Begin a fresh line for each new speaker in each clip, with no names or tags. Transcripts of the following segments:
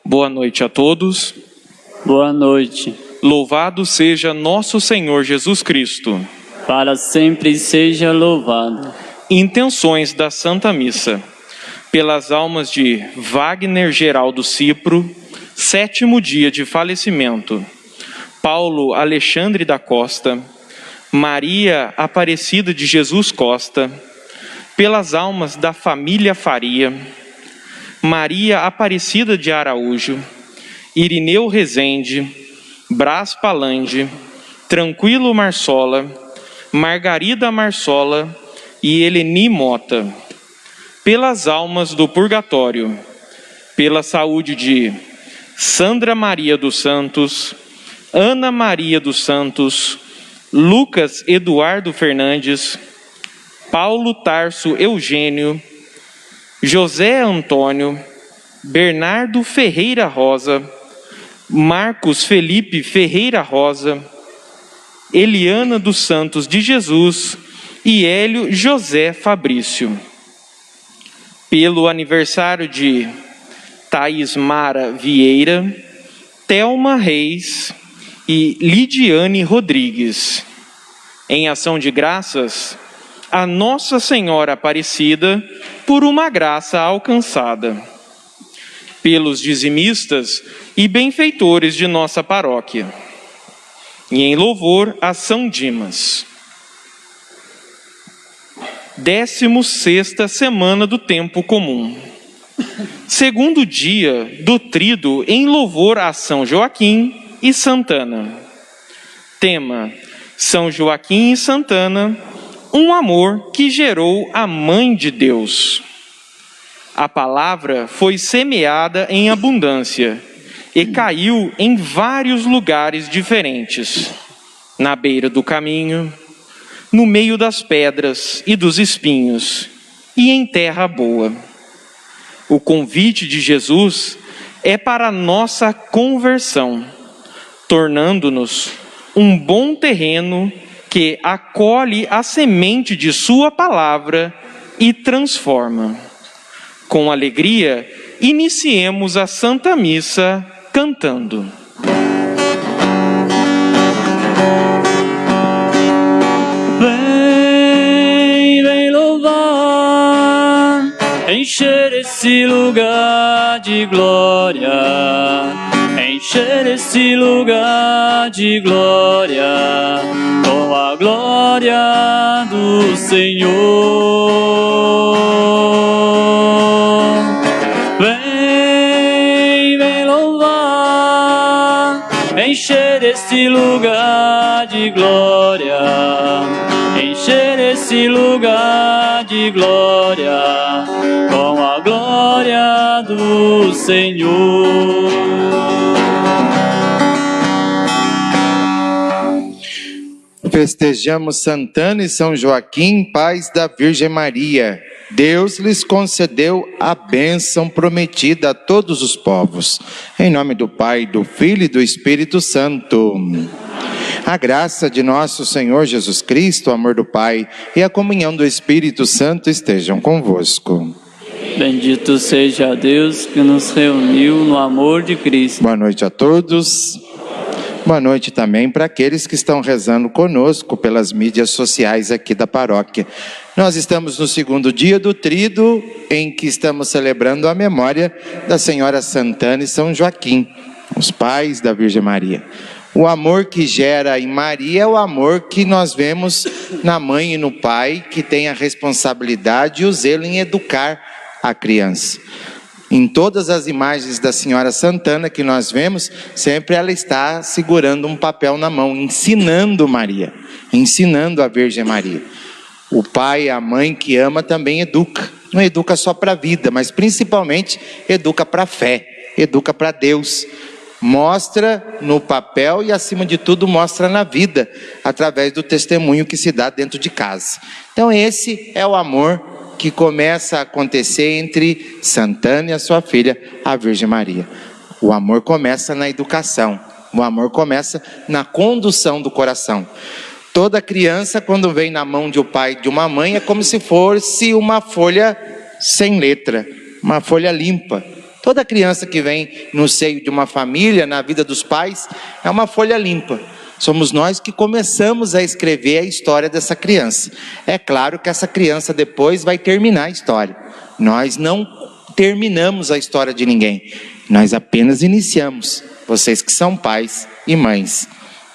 Boa noite a todos.
Boa noite.
Louvado seja nosso Senhor Jesus Cristo.
Para sempre seja louvado.
Intenções da Santa Missa. Pelas almas de Wagner Geraldo Cipro, 7º dia de falecimento. Paulo Alexandre da Costa. Maria Aparecida de Jesus Costa. Pelas almas da família Faria. Maria Aparecida de Araújo, Irineu Rezende, Brás Palande, Tranquilo Marsola, Margarida Marsola e Eleni Mota. Pelas almas do purgatório, pela saúde de Sandra Maria dos Santos, Ana Maria dos Santos, Lucas Eduardo Fernandes, Paulo Tarso Eugênio, José Antônio, Bernardo Ferreira Rosa, Marcos Felipe Ferreira Rosa, Eliana dos Santos de Jesus e Hélio José Fabrício. Pelo aniversário de Thaís Mara Vieira, Thelma Reis e Lidiane Rodrigues. Em ação de graças a Nossa Senhora Aparecida, por uma graça alcançada. Pelos dizimistas e benfeitores de nossa paróquia. E em louvor a São Dimas. 16ª semana do tempo comum. Segundo dia do tríduo em louvor a São Joaquim e Santana. Tema: São Joaquim e Santana, um amor que gerou a Mãe de Deus. A palavra foi semeada em abundância e caiu em vários lugares diferentes, na beira do caminho, no meio das pedras e dos espinhos, e em terra boa. O convite de Jesus é para a nossa conversão, tornando-nos um bom terreno que acolhe a semente de sua palavra e transforma. Com alegria, iniciemos a Santa Missa cantando.
Vem louvar, encher esse lugar de glória. Encher esse lugar de glória, com a glória do Senhor. Vem louvar, encher esse lugar de glória. Encher esse lugar de glória, com a glória do Senhor.
Festejamos Santana e São Joaquim, pais da Virgem Maria. Deus lhes concedeu a bênção prometida a todos os povos. Em nome do Pai, do Filho e do Espírito Santo. A graça de nosso Senhor Jesus Cristo, o amor do Pai e a comunhão do Espírito Santo estejam convosco.
Bendito seja Deus que nos reuniu no amor de Cristo.
Boa noite a todos. Boa noite também para aqueles que estão rezando conosco pelas mídias sociais aqui da paróquia. Nós estamos no segundo dia do tríduo, em que estamos celebrando a memória da Senhora Santana e São Joaquim, os pais da Virgem Maria. O amor que gera em Maria é o amor que nós vemos na mãe e no pai, que tem a responsabilidade e o zelo em educar a criança. Em todas as imagens da Senhora Santana que nós vemos, sempre ela está segurando um papel na mão, ensinando Maria, ensinando a Virgem Maria. O pai e a mãe que ama também educa. Não educa só para a vida, mas principalmente educa para a fé, educa para Deus. Mostra no papel e, acima de tudo, mostra na vida, através do testemunho que se dá dentro de casa. Então esse é o amor que começa a acontecer entre Santana e a sua filha, a Virgem Maria. O amor começa na educação, o amor começa na condução do coração. Toda criança, quando vem na mão de um pai e de uma mãe, é como se fosse uma folha sem letra, uma folha limpa. Toda criança que vem no seio de uma família, na vida dos pais, é uma folha limpa. Somos nós que começamos a escrever a história dessa criança. É claro que essa criança depois vai terminar a história. Nós não terminamos a história de ninguém. Nós apenas iniciamos. Vocês que são pais e mães.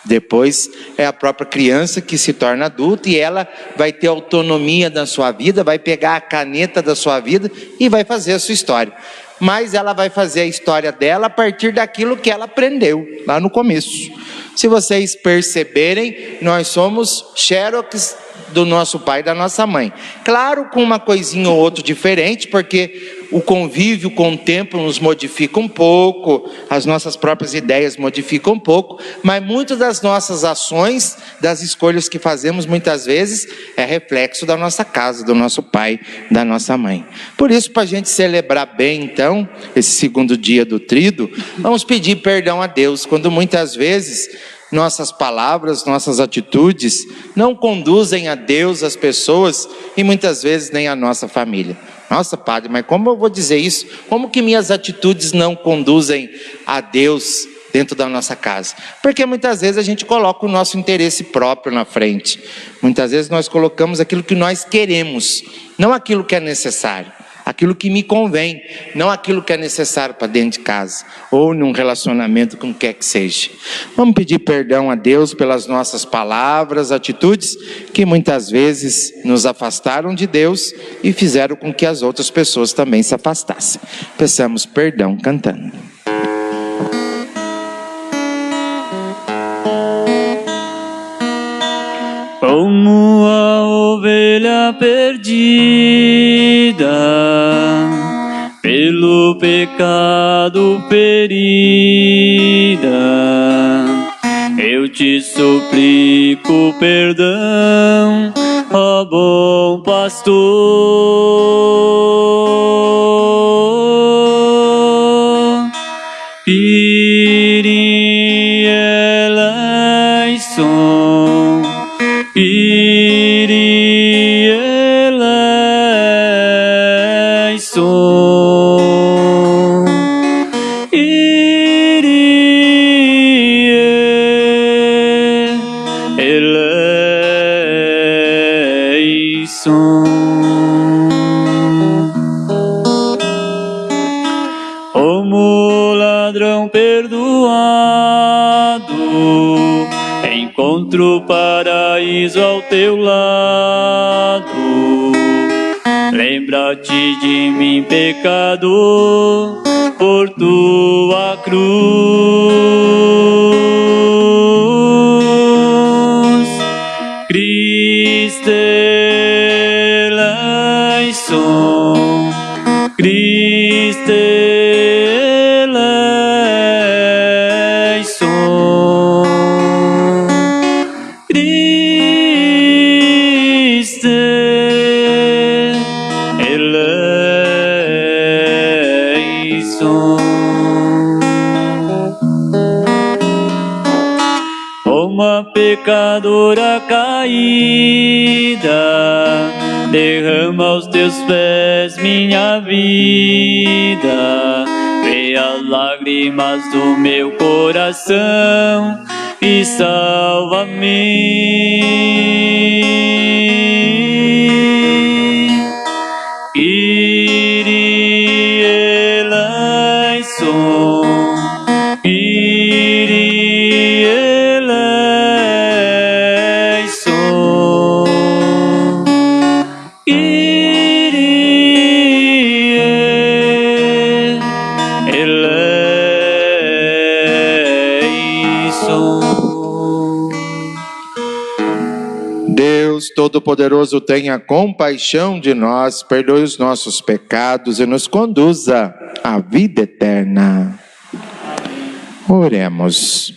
Depois é a própria criança que se torna adulta e ela vai ter autonomia da sua vida, vai pegar a caneta da sua vida e vai fazer a sua história. Mas ela vai fazer a história dela a partir daquilo que ela aprendeu lá no começo. Se vocês perceberem, nós somos xerox do nosso pai e da nossa mãe. Claro, com uma coisinha ou outra diferente, porque o convívio com o tempo nos modifica um pouco, as nossas próprias ideias modificam um pouco, mas muitas das nossas ações, das escolhas que fazemos muitas vezes, é reflexo da nossa casa, do nosso pai, da nossa mãe. Por isso, para a gente celebrar bem, então, esse segundo dia do Tríduo, vamos pedir perdão a Deus, quando muitas vezes nossas palavras, nossas atitudes não conduzem a Deus, as pessoas e muitas vezes nem a nossa família. Nossa, padre, mas como eu vou dizer isso? Como que minhas atitudes não conduzem a Deus dentro da nossa casa? Porque muitas vezes a gente coloca o nosso interesse próprio na frente. Muitas vezes nós colocamos aquilo que nós queremos, não aquilo que é necessário. Aquilo que me convém, não aquilo que é necessário para dentro de casa, ou num relacionamento com o que quer que seja. Vamos pedir perdão a Deus pelas nossas palavras, atitudes, que muitas vezes nos afastaram de Deus e fizeram com que as outras pessoas também se afastassem. Peçamos perdão cantando.
Como a ovelha perdida, pelo pecado ferida, eu te suplico perdão, ó bom pastor. Kyrie eleison, Kyrie eleison, Kyrie eleison. Como ladrão perdoado, encontro o paraíso ao teu lado. Lembra-te de mim, pecador, por tua cruz. Cristo eleison, Cristo eleison, Cristo eleison. Uma pecadora caída, derrama aos teus pés minha vida. Vê as lágrimas do meu coração e salva-me. Kyrie eleison, Kyrie eleison, Kyrie eleison.
Deus Todo-Poderoso, tenha compaixão de nós, perdoe os nossos pecados e nos conduza à vida eterna. Oremos.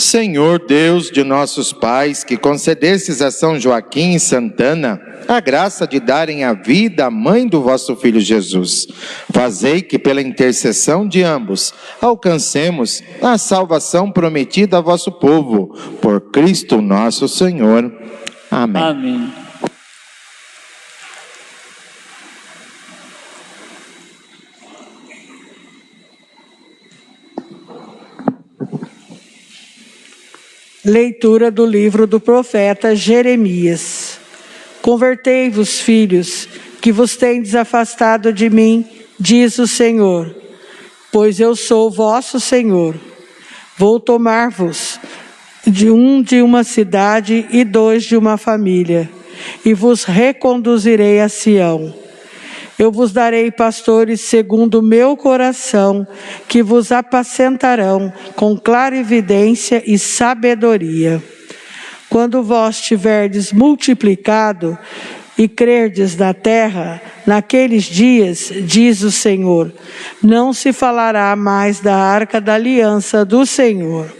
Senhor Deus de nossos pais, que concedestes a São Joaquim e Santana a graça de darem a vida à mãe do vosso Filho Jesus, fazei que pela intercessão de ambos alcancemos a salvação prometida a vosso povo, por Cristo nosso Senhor. Amém.
Amém.
Leitura do livro do profeta Jeremias. Convertei-vos, filhos, que vos tendes afastado de mim, diz o Senhor, pois eu sou vosso Senhor. Vou tomar-vos de uma cidade e 2 de uma família, e vos reconduzirei a Sião. Eu vos darei pastores segundo o meu coração, que vos apacentarão com clarividência e sabedoria. Quando vós tiverdes multiplicado e crerdes na terra, naqueles dias, diz o Senhor, não se falará mais da arca da aliança do Senhor.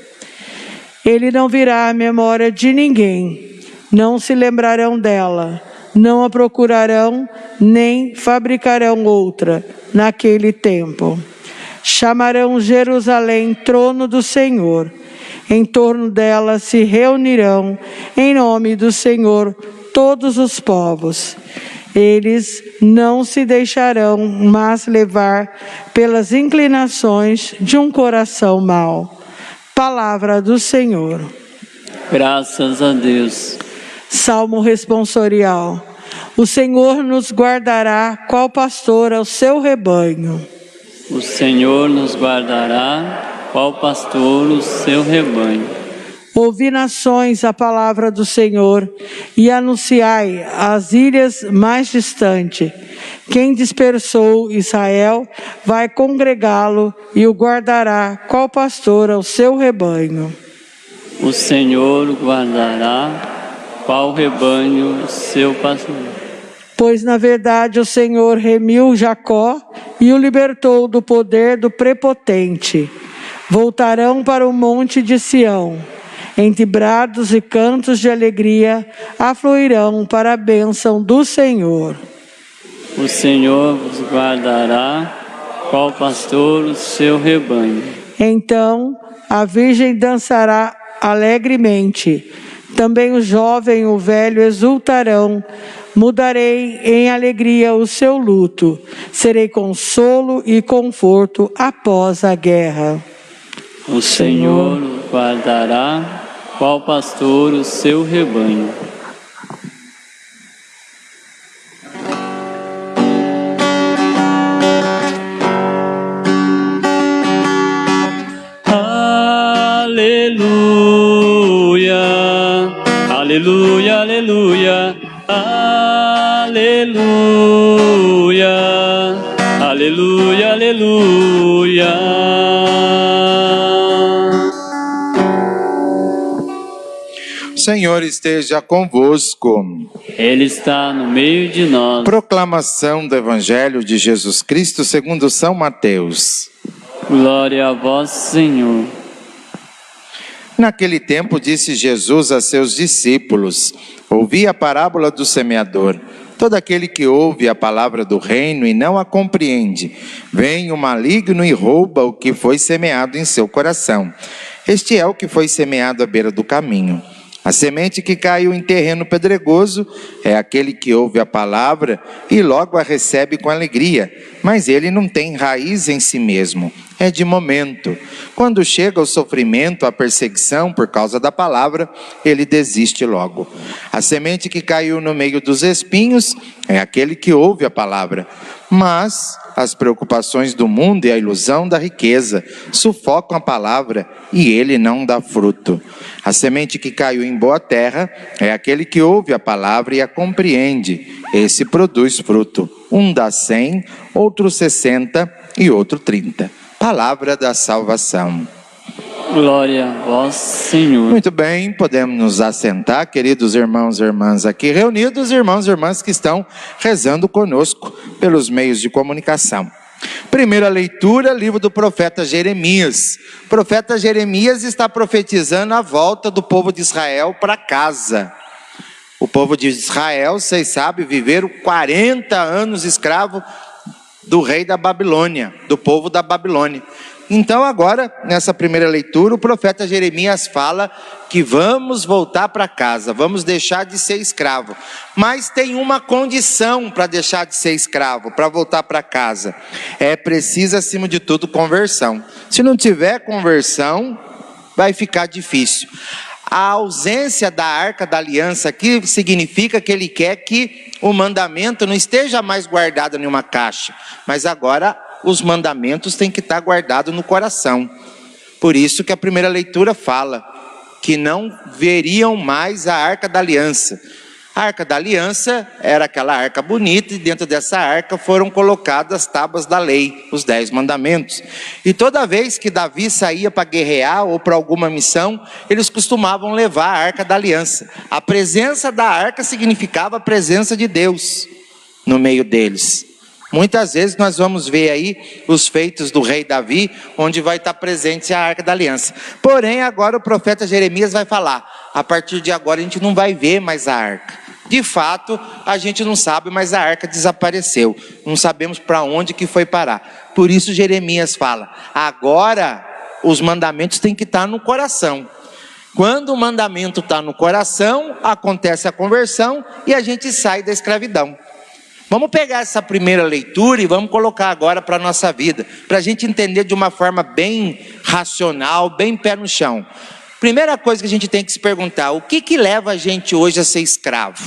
Ele não virá à memória de ninguém, não se lembrarão dela, não a procurarão, nem fabricarão outra naquele tempo. Chamarão Jerusalém trono do Senhor. Em torno dela se reunirão, em nome do Senhor, todos os povos. Eles não se deixarão mais levar pelas inclinações de um coração mau. Palavra do Senhor.
Graças a Deus.
Salmo responsorial. O Senhor nos guardará, qual pastor ao seu rebanho.
O Senhor nos guardará, qual pastor o seu rebanho.
Ouvi, nações, a palavra do Senhor, e anunciai às ilhas mais distantes. Quem dispersou Israel vai congregá-lo e o guardará, qual pastor ao seu rebanho.
O Senhor guardará, qual rebanho o seu pastor.
Pois na verdade o Senhor remiu Jacó e o libertou do poder do prepotente. Voltarão para o monte de Sião. Entre brados e cantos de alegria, afluirão para a bênção do Senhor.
O Senhor vos guardará, qual pastor o seu rebanho.
Então a virgem dançará alegremente. Também o jovem e o velho exultarão. Mudarei em alegria o seu luto. Serei consolo e conforto após a guerra.
O Senhor guardará, qual pastor o seu rebanho. Aleluia, aleluia, aleluia, aleluia, aleluia, aleluia.
O Senhor esteja convosco.
Ele está no meio de nós.
Proclamação do Evangelho de Jesus Cristo segundo São Mateus.
Glória a vós, Senhor.
Naquele tempo disse Jesus a seus discípulos: ouvi a parábola do semeador. Todo aquele que ouve a palavra do reino e não a compreende, vem o maligno e rouba o que foi semeado em seu coração. Este é o que foi semeado à beira do caminho. A semente que caiu em terreno pedregoso é aquele que ouve a palavra e logo a recebe com alegria, mas ele não tem raiz em si mesmo, é de momento. Quando chega o sofrimento, a perseguição por causa da palavra, ele desiste logo. A semente que caiu no meio dos espinhos é aquele que ouve a palavra, mas as preocupações do mundo e a ilusão da riqueza sufocam a palavra e ele não dá fruto. A semente que caiu em boa terra é aquele que ouve a palavra e a compreende. Esse produz fruto. Um dá 100, outro 60 e outro 30. Palavra da salvação.
Glória a vós, Senhor.
Muito bem, podemos nos assentar, queridos irmãos e irmãs aqui reunidos, irmãos e irmãs que estão rezando conosco pelos meios de comunicação. Primeira leitura, livro do profeta Jeremias. O profeta Jeremias está profetizando a volta do povo de Israel para casa. O povo de Israel, vocês sabem, viveram 40 anos escravo do rei da Babilônia, do povo da Babilônia. Então agora, nessa primeira leitura, o profeta Jeremias fala que vamos voltar para casa, vamos deixar de ser escravo. Mas tem uma condição para deixar de ser escravo, para voltar para casa. É preciso, acima de tudo, conversão. Se não tiver conversão, vai ficar difícil. A ausência da Arca da Aliança aqui significa que ele quer que o mandamento não esteja mais guardado em uma caixa, mas agora os mandamentos têm que estar guardados no coração. Por isso que a primeira leitura fala que não veriam mais a Arca da Aliança. A Arca da Aliança era aquela arca bonita, e dentro dessa arca foram colocadas as tábuas da lei, os 10 mandamentos. E toda vez que Davi saía para guerrear ou para alguma missão, eles costumavam levar a Arca da Aliança. A presença da arca significava a presença de Deus no meio deles. Muitas vezes nós vamos ver aí os feitos do rei Davi, onde vai estar presente a Arca da Aliança. Porém, agora o profeta Jeremias vai falar, a partir de agora a gente não vai ver mais a arca. De fato, a gente não sabe, mas a arca desapareceu. Não sabemos para onde que foi parar. Por isso Jeremias fala, agora os mandamentos têm que estar no coração. Quando o mandamento está no coração, acontece a conversão e a gente sai da escravidão. Vamos pegar essa primeira leitura e vamos colocar agora para a nossa vida, para a gente entender de uma forma bem racional, bem pé no chão. Primeira coisa que a gente tem que se perguntar, o que leva a gente hoje a ser escravo?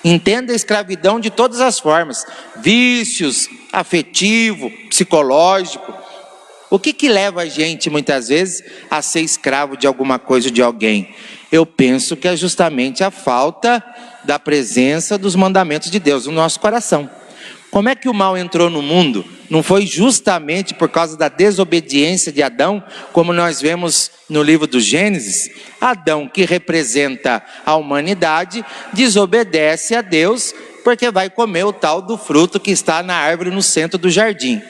Entenda a escravidão de todas as formas, vícios, afetivo, psicológico. O que leva a gente muitas vezes a ser escravo de alguma coisa ou de alguém? Eu penso que é justamente a falta da presença dos mandamentos de Deus no nosso coração. Como é que o mal entrou no mundo? Não foi justamente por causa da desobediência de Adão, como nós vemos no livro do Gênesis? Adão, que representa a humanidade, desobedece a Deus, porque vai comer o tal do fruto que está na árvore no centro do jardim.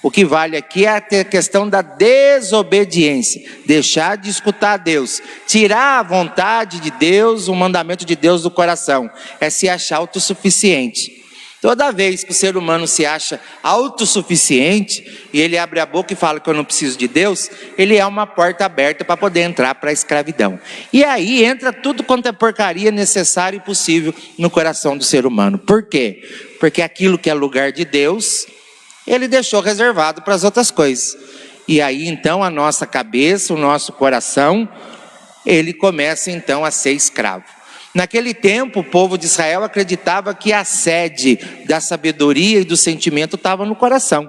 O que vale aqui é a questão da desobediência, deixar de escutar a Deus, tirar a vontade de Deus, o mandamento de Deus do coração, é se achar autossuficiente. Toda vez que o ser humano se acha autossuficiente, e ele abre a boca e fala que eu não preciso de Deus, ele é uma porta aberta para poder entrar para a escravidão. E aí entra tudo quanto é porcaria necessária e possível no coração do ser humano. Por quê? Porque aquilo que é lugar de Deus, ele deixou reservado para as outras coisas. E aí então a nossa cabeça, o nosso coração, ele começa então a ser escravo. Naquele tempo, o povo de Israel acreditava que a sede da sabedoria e do sentimento estava no coração.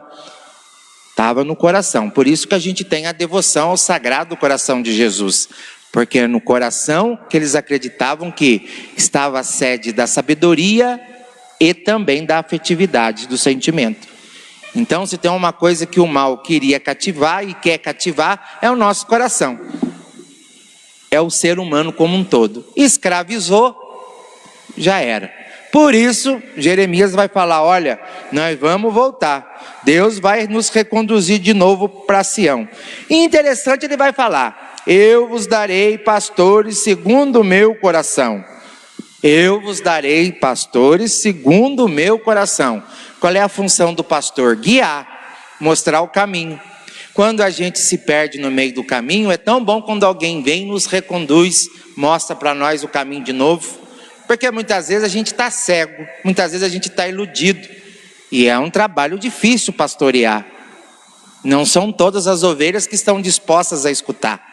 Estava no coração. Por isso que a gente tem a devoção ao Sagrado Coração de Jesus. Porque é no coração que eles acreditavam que estava a sede da sabedoria e também da afetividade, do sentimento. Então, se tem uma coisa que o mal queria cativar e quer cativar, é o nosso coração. É o ser humano como um todo. Escravizou, já era. Por isso, Jeremias vai falar, olha, nós vamos voltar. Deus vai nos reconduzir de novo para Sião. E interessante, ele vai falar, eu vos darei pastores segundo o meu coração. Eu vos darei pastores segundo o meu coração. Qual é a função do pastor? Guiar, mostrar o caminho. Quando a gente se perde no meio do caminho, é tão bom quando alguém vem, nos reconduz, mostra para nós o caminho de novo. Porque muitas vezes a gente está cego, muitas vezes a gente está iludido. E é um trabalho difícil pastorear. Não são todas as ovelhas que estão dispostas a escutar.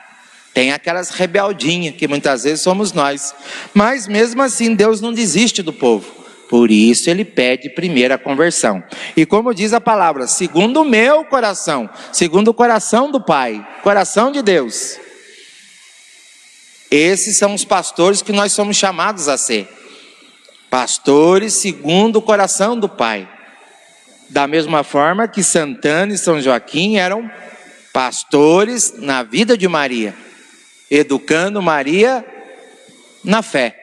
Tem aquelas rebeldinhas que muitas vezes somos nós. Mas mesmo assim Deus não desiste do povo. Por isso ele pede primeiro a conversão. E como diz a palavra, segundo o meu coração, segundo o coração do Pai, coração de Deus. Esses são os pastores que nós somos chamados a ser. Pastores segundo o coração do Pai. Da mesma forma que Santana e São Joaquim eram pastores na vida de Maria, educando Maria na fé.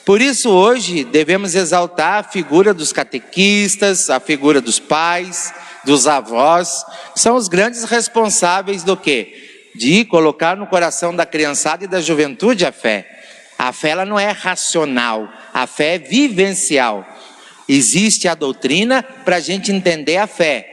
Por isso hoje devemos exaltar a figura dos catequistas, a figura dos pais, dos avós, são os grandes responsáveis do quê? De colocar no coração da criançada e da juventude a fé. A fé ela não é racional, a fé é vivencial. Existe a doutrina para a gente entender a fé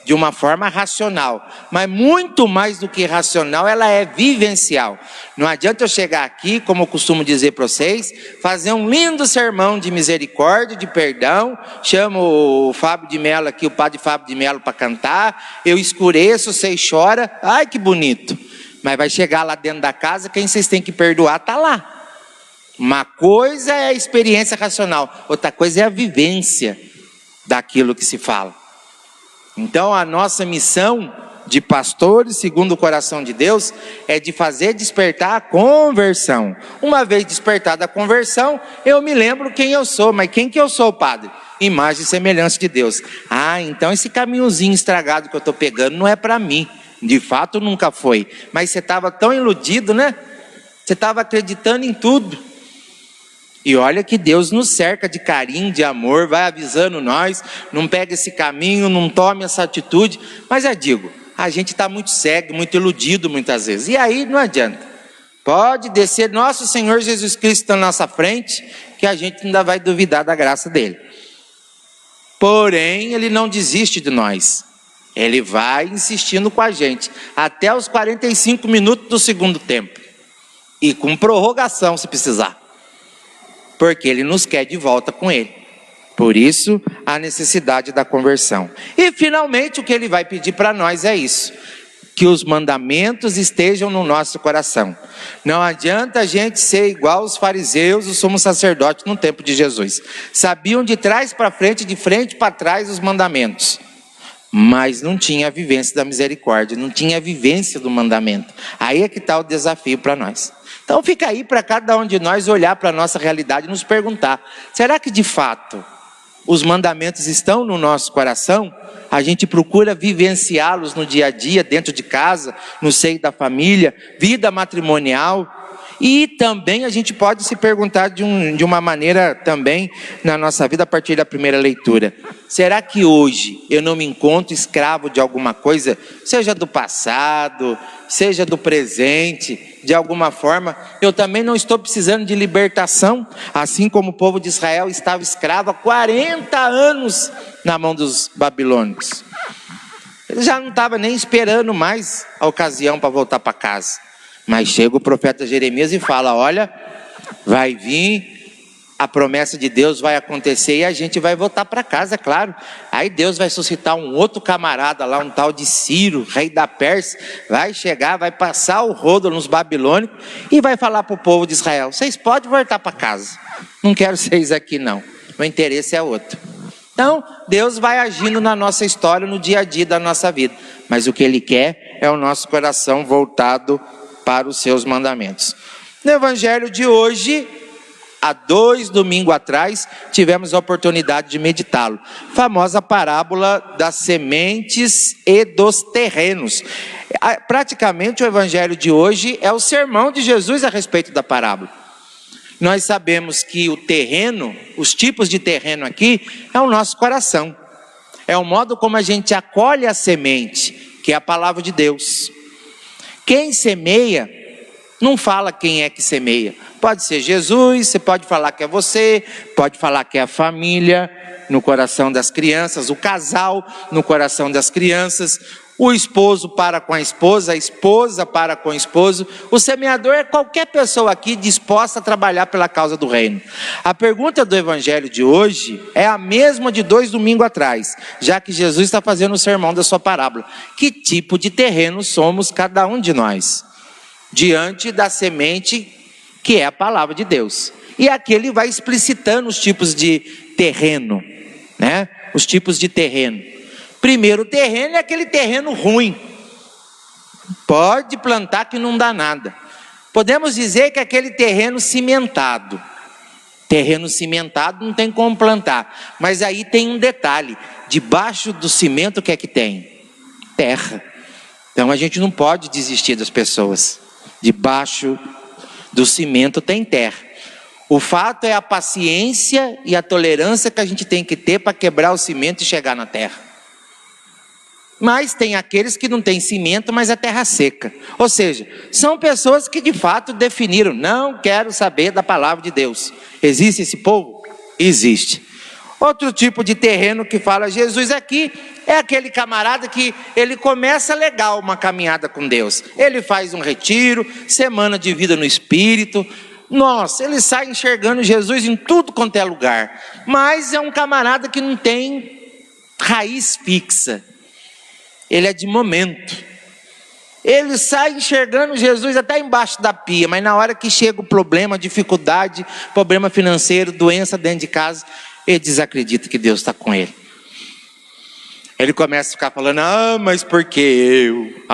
de uma forma racional, mas muito mais do que racional, ela é vivencial. Não adianta eu chegar aqui, como eu costumo dizer para vocês, fazer um lindo sermão de misericórdia, de perdão, chamo o Fábio de Mello aqui, o padre Fábio de Mello para cantar, eu escureço, vocês choram, ai que bonito, mas vai chegar lá dentro da casa, quem vocês têm que perdoar está lá. Uma coisa é a experiência racional, outra coisa é a vivência daquilo que se fala. Então a nossa missão de pastores, segundo o coração de Deus, é de fazer despertar a conversão. Uma vez despertada a conversão, eu me lembro quem eu sou. Mas quem que eu sou, padre? Imagem e semelhança de Deus. Ah, então esse caminhozinho estragado que eu estou pegando não é para mim. De fato nunca foi. Mas você estava tão iludido, né? Você estava acreditando em tudo. E olha que Deus nos cerca de carinho, de amor, vai avisando nós, não pega esse caminho, não tome essa atitude. Mas eu digo, a gente está muito cego, muito iludido muitas vezes. E aí não adianta. Pode descer nosso Senhor Jesus Cristo na nossa frente, que a gente ainda vai duvidar da graça dele. Porém, ele não desiste de nós. Ele vai insistindo com a gente, até os 45 minutos do segundo tempo. E com prorrogação, se precisar. Porque ele nos quer de volta com ele. Por isso, a necessidade da conversão. E finalmente, o que ele vai pedir para nós é isso. Que os mandamentos estejam no nosso coração. Não adianta a gente ser igual os fariseus, os sumos sacerdotes no tempo de Jesus. Sabiam de trás para frente, de frente para trás os mandamentos. Mas não tinha a vivência da misericórdia, não tinha a vivência do mandamento. Aí é que está o desafio para nós. Então fica aí para cada um de nós olhar para a nossa realidade e nos perguntar, será que de fato os mandamentos estão no nosso coração? A gente procura vivenciá-los no dia a dia, dentro de casa, no seio da família, vida matrimonial. E também a gente pode se perguntar de uma maneira também na nossa vida a partir da primeira leitura. Será que hoje eu não me encontro escravo de alguma coisa, seja do passado, seja do presente, de alguma forma? Eu também não estou precisando de libertação, assim como o povo de Israel estava escravo há 40 anos na mão dos babilônicos. Ele já não estava nem esperando mais a ocasião para voltar para casa. Mas chega o profeta Jeremias e fala, olha, vai vir, a promessa de Deus vai acontecer e a gente vai voltar para casa, claro. Aí Deus vai suscitar um outro camarada lá, um tal de Ciro, rei da Pérsia, vai chegar, vai passar o rodo nos babilônicos e vai falar para o povo de Israel, vocês podem voltar para casa, não quero vocês aqui não, o interesse é outro. Então, Deus vai agindo na nossa história, no dia a dia da nossa vida, mas o que Ele quer é o nosso coração voltado para os seus mandamentos. No evangelho de hoje, há 2 domingos atrás, tivemos a oportunidade de meditá-lo. Famosa parábola das sementes e dos terrenos. Praticamente o evangelho de hoje é o sermão de Jesus a respeito da parábola. Nós sabemos que o terreno, os tipos de terreno aqui, é o nosso coração. É o modo como a gente acolhe a semente, que é a palavra de Deus. Quem semeia, não fala quem é que semeia. Pode ser Jesus, você pode falar que é você, pode falar que é a família, no coração das crianças, o casal no coração das crianças, o esposo para com a esposa para com o esposo. O semeador é qualquer pessoa aqui disposta a trabalhar pela causa do reino. A pergunta do evangelho de hoje é a mesma de 2 domingos atrás, já que Jesus está fazendo o sermão da sua parábola. Que tipo de terreno somos cada um de nós? Diante da semente que é a palavra de Deus. E aqui ele vai explicitando os tipos de terreno, né? Os tipos de terreno. Primeiro terreno é aquele terreno ruim. Pode plantar que não dá nada. Podemos dizer que é aquele terreno cimentado. Terreno cimentado não tem como plantar. Mas aí tem um detalhe. Debaixo do cimento o que é que tem? Terra. Então a gente não pode desistir das pessoas. Debaixo do cimento tem terra. O fato é a paciência e a tolerância que a gente tem que ter para quebrar o cimento e chegar na terra. Mas tem aqueles que não têm cimento, mas é terra seca. Ou seja, são pessoas que de fato definiram, não quero saber da palavra de Deus. Existe esse povo? Existe. Outro tipo de terreno que fala Jesus aqui, é aquele camarada que ele começa legal uma caminhada com Deus. Ele faz um retiro, semana de vida no Espírito. Nossa, ele sai enxergando Jesus em tudo quanto é lugar. Mas é um camarada que não tem raiz fixa. Ele é de momento. Ele sai enxergando Jesus até embaixo da pia, mas na hora que chega o problema, dificuldade, problema financeiro, doença dentro de casa, ele desacredita que Deus está com ele. Ele começa a ficar falando, mas por que eu?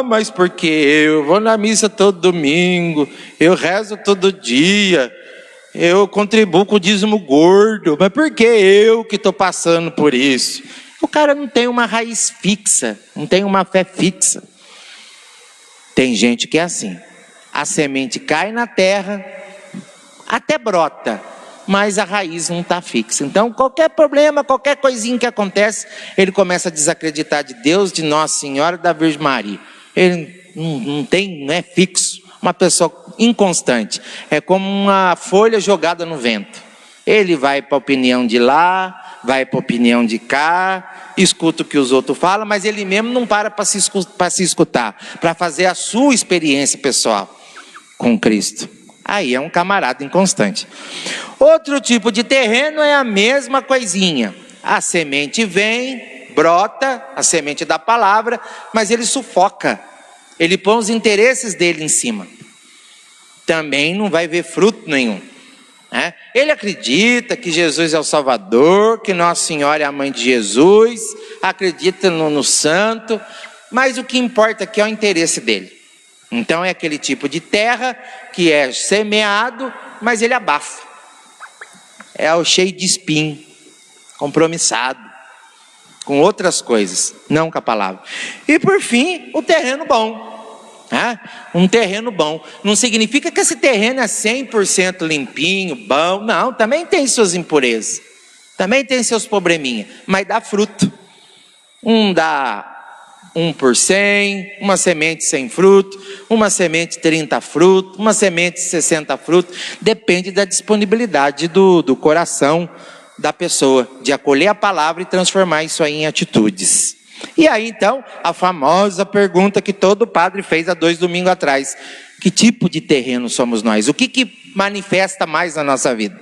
Mas por que eu? Vou na missa todo domingo, eu rezo todo dia, eu contribuo com o dízimo gordo, mas por que eu que estou passando por isso? O cara não tem uma raiz fixa, não tem uma fé fixa. Tem gente que é assim, a semente cai na terra, até brota, mas a raiz não está fixa. Então qualquer problema, qualquer coisinha que acontece, ele começa a desacreditar de Deus, de Nossa Senhora, da Virgem Maria. Ele não é fixo, uma pessoa inconstante, é como uma folha jogada no vento. Ele vai para a opinião de lá, vai para a opinião de cá, escuta o que os outros falam, mas ele mesmo não para se escutar, para fazer a sua experiência pessoal com Cristo. Aí é um camarada inconstante. Outro tipo de terreno é a mesma coisinha. A semente vem, brota, a semente da palavra, mas ele sufoca. Ele põe os interesses dele em cima. Também não vai ver fruto nenhum. Ele acredita que Jesus é o Salvador, que Nossa Senhora é a mãe de Jesus, acredita no santo, mas o que importa aqui é o interesse dele. Então é aquele tipo de terra que é semeado, mas ele abafa. É o cheio de espinho, compromissado, com outras coisas, não com a palavra. E por fim, o terreno bom. Um terreno bom. Não significa que esse terreno é 100% limpinho, bom. Não, também tem suas impurezas. Também tem seus probleminhas. Mas dá fruto. Dá 1 por 100, uma semente 100 fruto, uma semente 30 fruto, uma semente 60 fruto. Depende da disponibilidade do coração da pessoa, de acolher a palavra e transformar isso aí em atitudes. E aí então, a famosa pergunta que todo padre fez há 2 domingos atrás. Que tipo de terreno somos nós? O que manifesta mais na nossa vida?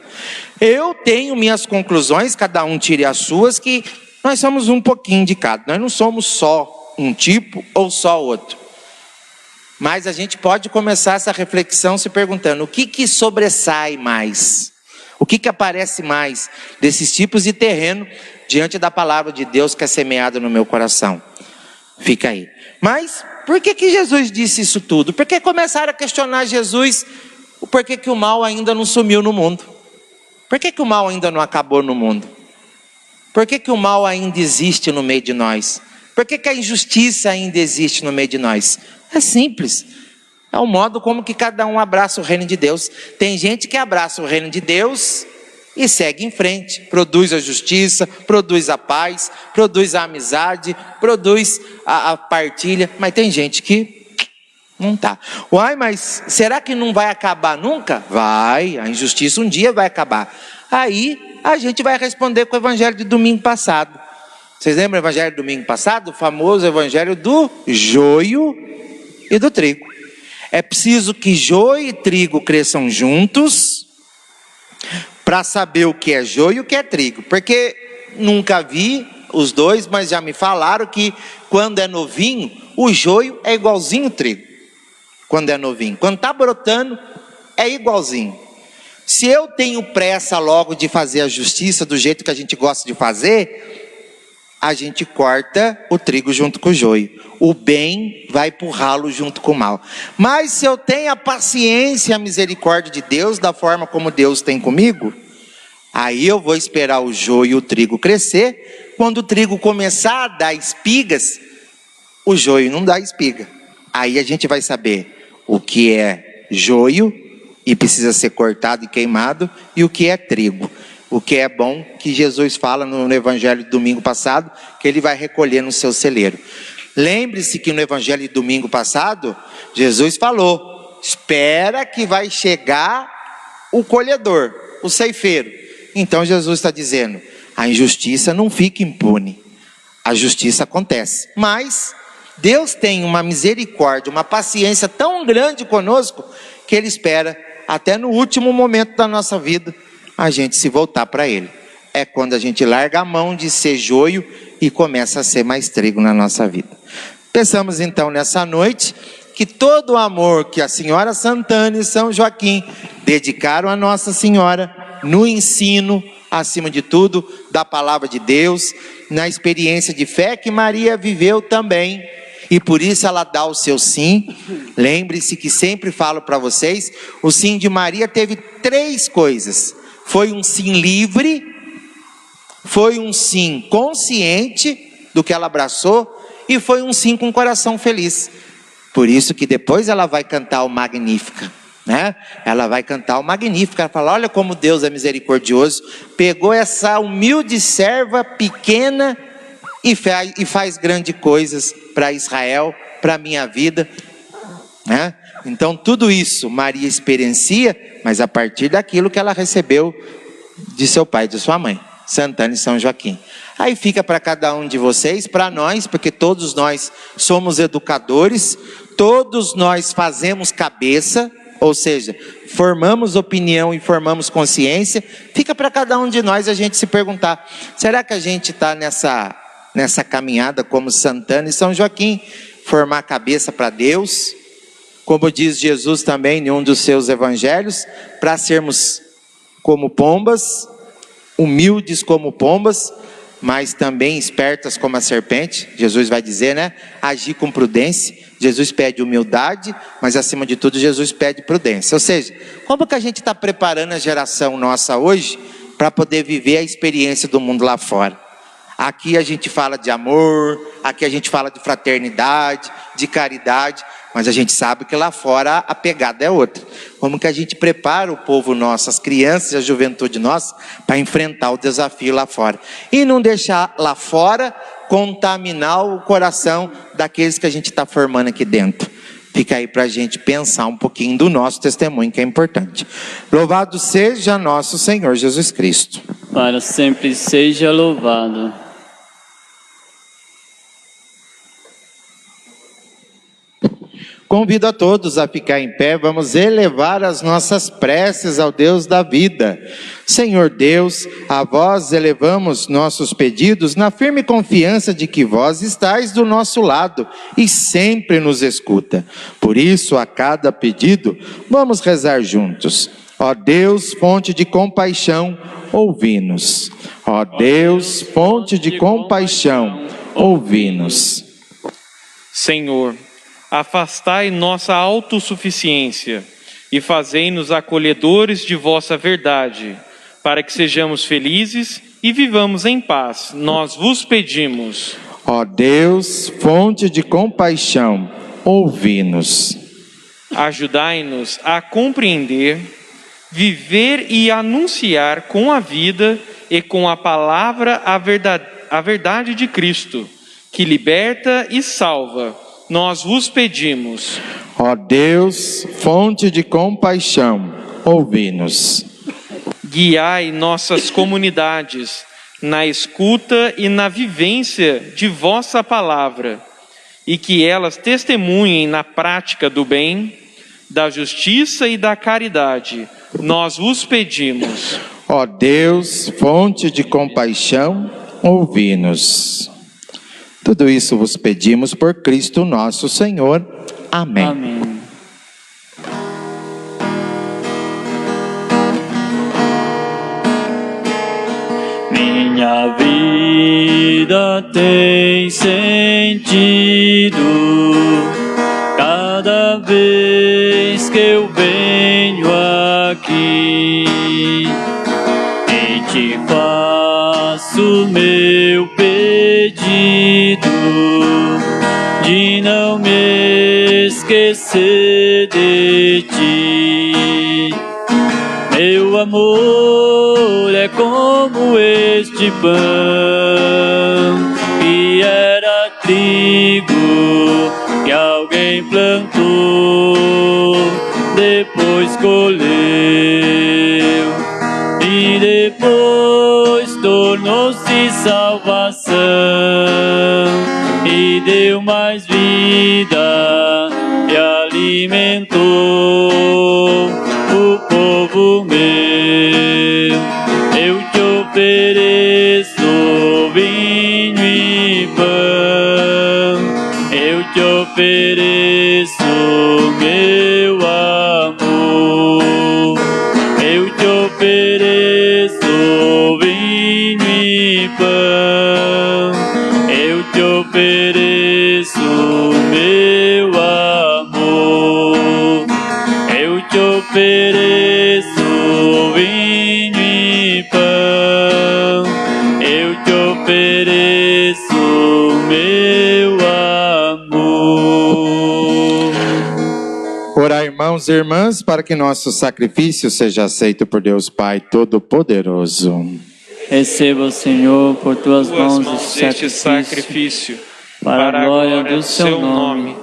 Eu tenho minhas conclusões, cada um tire as suas, que nós somos um pouquinho de cada. Nós não somos só um tipo ou só outro. Mas a gente pode começar essa reflexão se perguntando, o que sobressai mais? O que aparece mais desses tipos de terreno diante da palavra de Deus que é semeada no meu coração? Fica aí. Mas por que Jesus disse isso tudo? Porque começaram a questionar Jesus, por que o mal ainda não sumiu no mundo? Por que o mal ainda não acabou no mundo? Por que o mal ainda existe no meio de nós? Por que a injustiça ainda existe no meio de nós? É simples. É o modo como que cada um abraça o reino de Deus. Tem gente que abraça o reino de Deus e segue em frente. Produz a justiça, produz a paz, produz a amizade, produz a partilha. Mas tem gente que não está. Mas será que não vai acabar nunca? Vai, a injustiça um dia vai acabar. Aí a gente vai responder com o evangelho de domingo passado. Vocês lembram do evangelho do domingo passado? O famoso evangelho do joio e do trigo. É preciso que joio e trigo cresçam juntos para saber o que é joio e o que é trigo. Porque nunca vi os dois, mas já me falaram que quando é novinho, o joio é igualzinho o trigo. Quando é novinho. Quando está brotando, é igualzinho. Se eu tenho pressa logo de fazer a justiça do jeito que a gente gosta de fazer, a gente corta o trigo junto com o joio. O bem vai pro ralo junto com o mal. Mas se eu tenho a paciência e a misericórdia de Deus, da forma como Deus tem comigo, aí eu vou esperar o joio e o trigo crescer. Quando o trigo começar a dar espigas, o joio não dá espiga. Aí a gente vai saber o que é joio e precisa ser cortado e queimado, e o que é trigo. O que é bom, que Jesus fala no Evangelho de domingo passado, que ele vai recolher no seu celeiro. Lembre-se que no Evangelho de domingo passado, Jesus falou: espera que vai chegar o colhedor, o ceifeiro. Então Jesus está dizendo: a injustiça não fica impune, a justiça acontece. Mas Deus tem uma misericórdia, uma paciência tão grande conosco, que Ele espera até no último momento da nossa vida a gente se voltar para Ele. É quando a gente larga a mão de ser joio e começa a ser mais trigo na nossa vida. Pensamos então nessa noite que todo o amor que a Senhora Santana e São Joaquim dedicaram a Nossa Senhora no ensino, acima de tudo, da palavra de Deus, na experiência de fé que Maria viveu também, e por isso ela dá o seu sim. Lembre-se que sempre falo para vocês, o sim de Maria teve 3 coisas: foi um sim livre, foi um sim consciente do que ela abraçou, e foi um sim com o coração feliz. Por isso que depois ela vai cantar o Magnífica, né? Ela vai cantar o Magnífica. Ela fala: olha como Deus é misericordioso, pegou essa humilde serva pequena e faz grandes coisas para Israel, para a minha vida, né? Então tudo isso Maria experiencia, mas a partir daquilo que ela recebeu de seu pai e de sua mãe, Santana e São Joaquim. Aí fica para cada um de vocês, para nós, porque todos nós somos educadores, todos nós fazemos cabeça, ou seja, formamos opinião e formamos consciência. Fica para cada um de nós a gente se perguntar: será que a gente está nessa caminhada como Santana e São Joaquim, formar a cabeça para Deus, como diz Jesus também em um dos seus evangelhos, para sermos como pombas, humildes como pombas, mas também espertas como a serpente. Jesus vai dizer, né? Agir com prudência. Jesus pede humildade, mas acima de tudo Jesus pede prudência. Ou seja, como que a gente está preparando a geração nossa hoje para poder viver a experiência do mundo lá fora? Aqui a gente fala de amor, aqui a gente fala de fraternidade, de caridade, mas a gente sabe que lá fora a pegada é outra. Como que a gente prepara o povo nosso, as crianças e a juventude nossa, para enfrentar o desafio lá fora? E não deixar lá fora contaminar o coração daqueles que a gente está formando aqui dentro. Fica aí para a gente pensar um pouquinho do nosso testemunho, que é importante. Louvado seja nosso Senhor Jesus Cristo.
Para sempre seja louvado.
Convido a todos a ficar em pé, vamos elevar as nossas preces ao Deus da vida. Senhor Deus, a vós elevamos nossos pedidos na firme confiança de que vós estáis do nosso lado e sempre nos escuta. Por isso, a cada pedido, vamos rezar juntos. Ó Deus, fonte de compaixão, ouvi-nos. Ó Deus, fonte de compaixão, ouvi-nos.
Senhor, afastai nossa autossuficiência e fazei-nos acolhedores de vossa verdade, para que sejamos felizes e vivamos em paz. Nós vos pedimos.
Ó Deus, fonte de compaixão, ouvi-nos.
Ajudai-nos a compreender, viver e anunciar com a vida e com a palavra a verdade de Cristo, que liberta e salva. Nós vos pedimos.
Ó Deus, fonte de compaixão, ouvi-nos.
Guiai nossas comunidades na escuta e na vivência de vossa palavra, e que elas testemunhem na prática do bem, da justiça e da caridade. Nós vos pedimos.
Ó Deus, fonte de compaixão, ouvi-nos. Tudo isso vos pedimos por Cristo nosso Senhor. Amém.
Amém. Minha vida tem sentido cada vez que eu venho aqui e te faço meu pedido de não me esquecer de ti. Meu amor é como este pão, que era trigo que alguém plantou, depois colheu e depois tornou-se salvação e deu mais vida e alimentou o povo meu. Eu te ofereço vinho e pão, eu te ofereço meu amor, eu te ofereço vinho e pão, eu te ofereço meu amor, eu te ofereço vinho e pão, eu te ofereço meu amor.
Orai, irmãos e irmãs, para que nosso sacrifício seja aceito por Deus Pai Todo-Poderoso.
Receba, Senhor, por tuas mãos
este sacrifício,
para a glória do seu nome,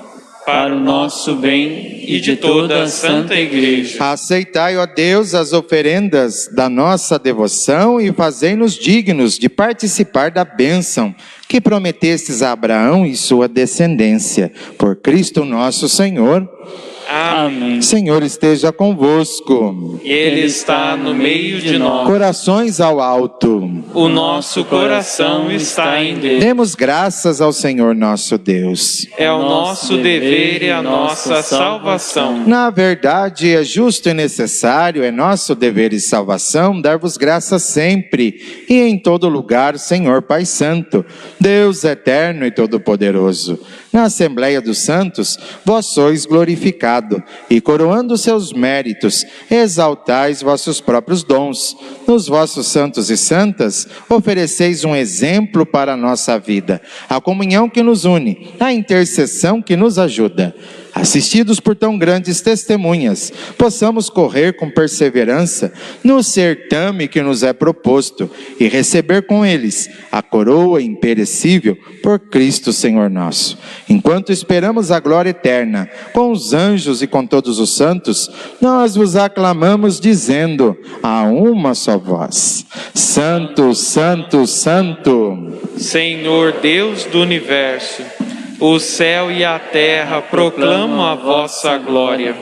para o nosso bem e de toda a Santa Igreja.
Aceitai, ó Deus, as oferendas da nossa devoção e fazei-nos dignos de participar da bênção que prometestes a Abraão e sua descendência. Por Cristo nosso Senhor.
Amém.
Senhor esteja convosco.
Ele está no meio de nós.
Corações ao alto.
O nosso coração está em Deus.
Demos graças ao Senhor nosso Deus.
É o nosso dever e a nossa salvação.
Na verdade, é justo e necessário, é nosso dever e salvação, dar-vos graças sempre e em todo lugar, Senhor Pai Santo, Deus eterno e todo-poderoso. Na Assembleia dos Santos, vós sois glorificado, e coroando seus méritos, exaltais vossos próprios dons. Nos vossos santos e santas, ofereceis um exemplo para a nossa vida, a comunhão que nos une, a intercessão que nos ajuda. Assistidos por tão grandes testemunhas, possamos correr com perseverança no certame que nos é proposto e receber com eles a coroa imperecível por Cristo Senhor nosso. Enquanto esperamos a glória eterna, com os anjos e com todos os santos, nós vos aclamamos dizendo a uma só voz: Santo, Santo, Santo,
Senhor Deus do universo, o céu e a terra proclamam a vossa glória.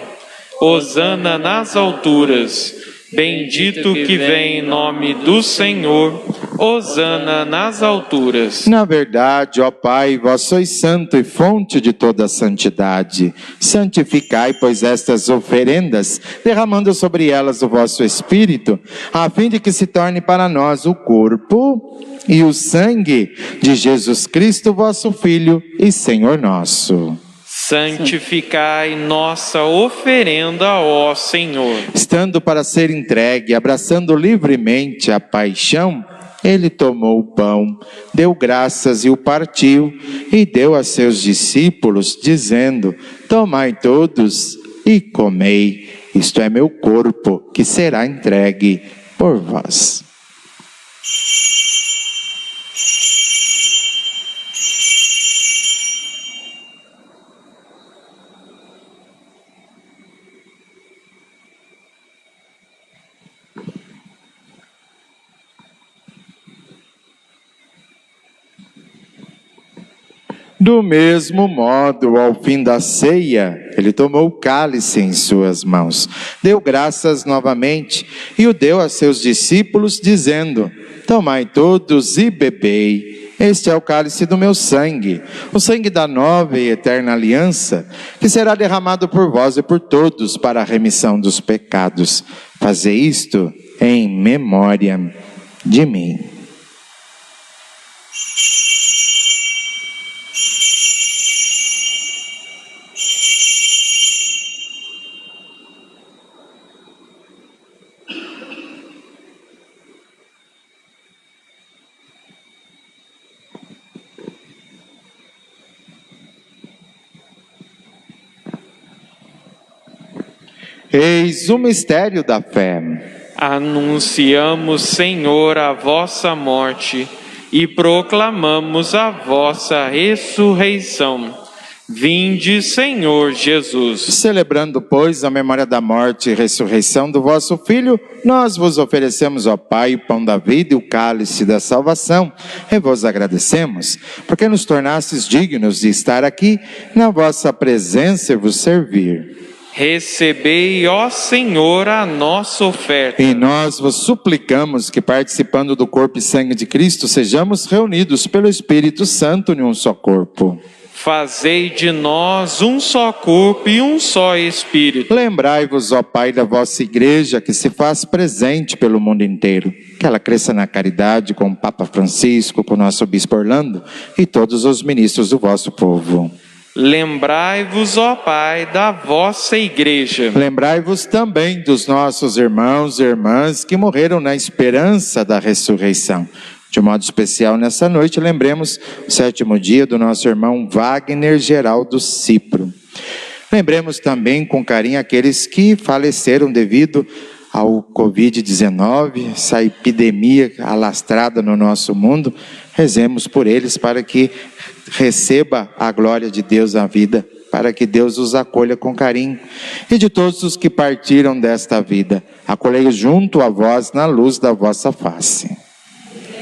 Hosana nas alturas. Bendito que vem em nome do Senhor. Hosana nas alturas.
Na verdade, ó Pai, vós sois santo e fonte de toda a santidade. Santificai, pois, estas oferendas, derramando sobre elas o vosso Espírito, a fim de que se torne para nós o corpo e o sangue de Jesus Cristo, vosso Filho e Senhor nosso.
Santificai nossa oferenda, ó Senhor.
Estando para ser entregue, abraçando livremente a paixão, ele tomou o pão, deu graças e o partiu, e deu a seus discípulos, dizendo: tomai todos e comei, isto é meu corpo, que será entregue por vós. Do mesmo modo, ao fim da ceia, ele tomou o cálice em suas mãos, deu graças novamente e o deu a seus discípulos, dizendo: tomai todos e bebei, este é o cálice do meu sangue, o sangue da nova e eterna aliança, que será derramado por vós e por todos para a remissão dos pecados. Fazei isto em memória de mim. Eis o mistério da fé.
Anunciamos, Senhor, a vossa morte e proclamamos a vossa ressurreição. Vinde, Senhor Jesus.
Celebrando, pois, a memória da morte e ressurreição do vosso Filho, nós vos oferecemos, ó Pai, o pão da vida e o cálice da salvação, e vos agradecemos, porque nos tornastes dignos de estar aqui na vossa presença e vos servir.
Recebei, ó Senhor, a nossa oferta.
E nós vos suplicamos que, participando do corpo e sangue de Cristo, sejamos reunidos pelo Espírito Santo em um só corpo.
Fazei de nós um só corpo e um só Espírito.
Lembrai-vos, ó Pai, da vossa Igreja, que se faz presente pelo mundo inteiro. Que ela cresça na caridade com o Papa Francisco, com o nosso Bispo Orlando e todos os ministros do vosso povo.
Lembrai-vos, ó Pai, da vossa Igreja.
Lembrai-vos também dos nossos irmãos e irmãs que morreram na esperança da ressurreição. De modo especial, nessa noite, lembremos o 7º dia do nosso irmão Wagner Geraldo Cipro. Lembremos também com carinho aqueles que faleceram devido ao Covid-19, essa epidemia alastrada no nosso mundo. Rezemos por eles para que receba a glória de Deus na vida, para que Deus os acolha com carinho. E de todos os que partiram desta vida, acolhei junto a vós na luz da vossa face.